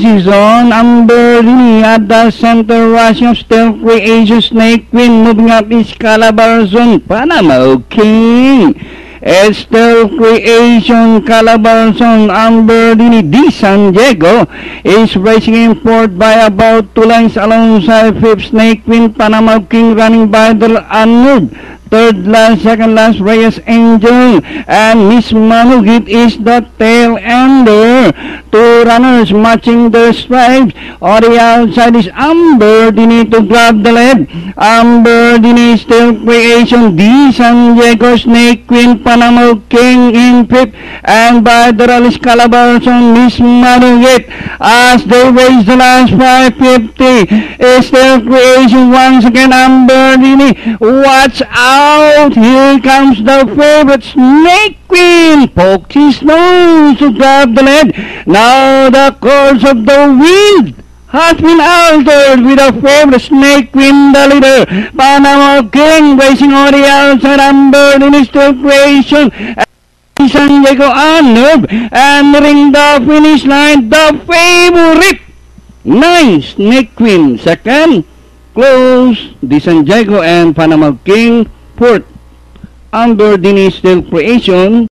position. Amber Dini at the center, rushing of Steel Creation. Snake Queen moving up is Calabarzon, Panama King. Steel Creation, Calabarzon, Amber Dini, Di San Diego is racing in fourth by about 2 lengths alongside fifth. Snake Queen, Panama King running by the unmoved. Third last, second last, Reyes Angel and Miss Manugit is the tail ender. Two runners matching their stripes. On the outside is Amber Dini to grab the lead. Amber Dini, Steel Creation, Di San Diego, Snake Queen, Panama King in fifth, and by the rallies Calabarzon, Miss Manugit as they race the last 550. Steel Creation once again, Amber Dini, watch out. Here comes the favorite, Snake Queen, poked his nose to grab the lead. Now the course of the wind has been altered with the favorite, Snake Queen, the leader. Panama King racing on the outside, Amber Dini, Steel Creation, San Diego Unnerved, and nearing the finish line, the favorite, 9, Snake Queen. Second, close, Di San Diego and Panama King. Fourth, Amber Dini, Steel Creation.